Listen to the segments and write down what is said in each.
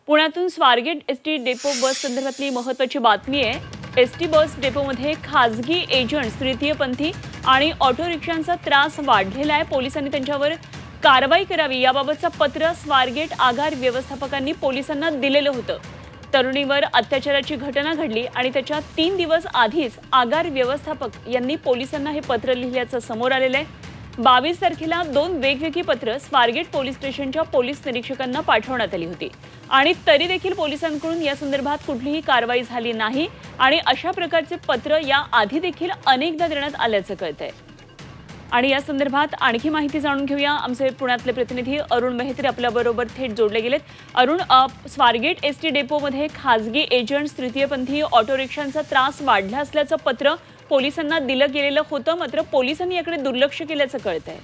पुण्यातून Swargate ST depot बस संदर्भातली महत्त्वाची बातमी आहे। एसटी बस डेपोमध्ये खासगी एजंट्स, तृतीयपंथी आणि ऑटो रिक्षांचा त्रास वाढलेला आहे। पोलिसांनी त्यांच्यावर कारवाई करावी याबाबतचं पत्र स्वारगेट आगार व्यवस्थापकांनी पोलिसांना दिलेलं होतं। तरुणीवर अत्याचाराची घटना घडली आणि त्याच्या 3 दिवस आधीच आगार व्यवस्थापक यांनी पोलिसांना हे पत्र लिहिल्याचं समोर आलेलं आहे। 22 तारखेला 2 वेगवेगळी पत्र स्वारगेट पोलीस स्टेशनच्या पोलीस निरीक्षकांना पाठवण्यात आली होती आणि तरी देखील पोलिसांकडून या संदर्भात कुठलीही कारवाई झाली नाही आणि अशा प्रकारचे पत्र या आधी देखील अनेकदा देण्यात आल्याचं कळतंय। आणि या संदर्भात आणखी माहिती जाणून घेऊया। आमचे पुण्यातले प्रतिनिधी अरुण मेहत्रे आपल्या बरोबर थेट जोडले गेलेत। अरुण, स्वारगेट एसटी डेपोमध्ये खासगी एजंट्स, तृतीयपंथी ऑटो रिक्षांचा त्रास वाढला असल्याचं पत्र पोलिसांना दिलं गेलेलं होतं, मात्र पोलिसांनी याकडे दुर्लक्ष केल्याचं कळतंय।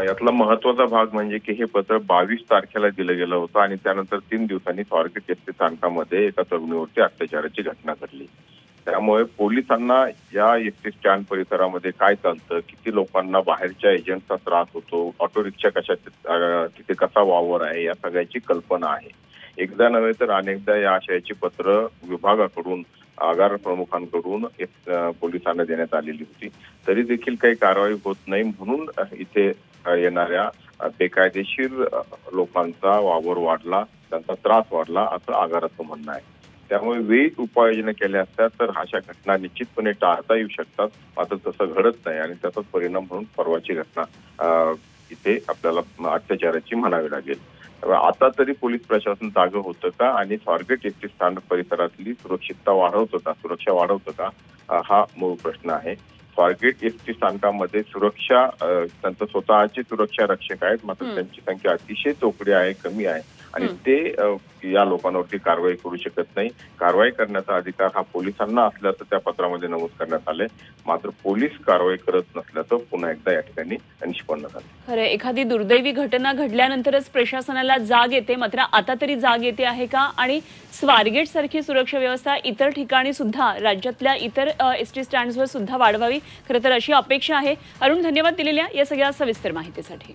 यातला महत्त्वाचा भाग म्हणजे की हे पत्र 22 तारखेला दिलं गेलं होतं आणि त्यानंतर 3 दिवसांनी स्वारगेट एसटी स्थानकामध्ये एका तरुणीवरती अत्याचाराची घटना घडली। त्यामुळे पोलिसांना या एसटी स्टँड परिसरामध्ये काय चालतं, किती लोकांना बाहेरच्या एजंटचा त्रास होतो, ऑटो रिक्षा कशा तिथे कसा वावर आहे, या सगळ्याची कल्पना आहे। एकदा नव्हे तर अनेकदा या आशयाची पत्र विभागाकडून, आगार प्रमुखांकडून पोलिसांना देण्यात आलेली होती, तरी देखील काही कारवाई होत नाही। म्हणून इथे येणाऱ्या बेकायदेशीर लोकांचा वावर वाढला, त्यांचा त्रास वाढला असं आगाराचं म्हणणं आहे। त्यामुळे वेळीच उपाययोजना केल्या असत्या तर अशा घटना निश्चितपणे टाळता येऊ शकतात, मात्र तसं घडत नाही आणि त्याचाच परिणाम म्हणून परवाची घटना इथे आपल्याला अत्याचाराची म्हणावी लागेल। आता तरी पोलीस प्रशासन जागं होतं का आणि स्वारगेट एसटी स्थानक परिसरातली सुरक्षितता वाढवतं का, सुरक्षा वाढवतं का, हा मूळ प्रश्न आहे। स्वारगेट एसटी स्थानकामध्ये सुरक्षा, त्यांचं स्वतःचे सुरक्षा रक्षक आहेत, मात्र त्यांची संख्या अतिशय चोकडी आहे, कमी आहे आणि ते या लोकांवरती कारवाई करू शकत नाही। कारवाई करण्याचा अधिकार हा पोलिसांना असल्याचं त्या पत्रामध्ये नमूद करण्यात आलंय, मात्र पोलीस कारवाई करत नसल्याचं पुन्हा एकदा या ठिकाणी निष्पन्न झालं। खरं, एखादी दुर्दैवी घटना घडल्यानंतरच प्रशासनाला जाग येते, मात्र आता तरी जाग येते आहे का? आणि स्वारगेट सारखी सुरक्षा व्यवस्था इतर ठिकाणी सुद्धा, राज्यातल्या इतर एसटी स्टँड्सवर सुद्धा वाढवावी, खरं तर अशी अपेक्षा आहे। अरुण, धन्यवाद दिलेल्या या सगळ्या सविस्तर माहितीसाठी।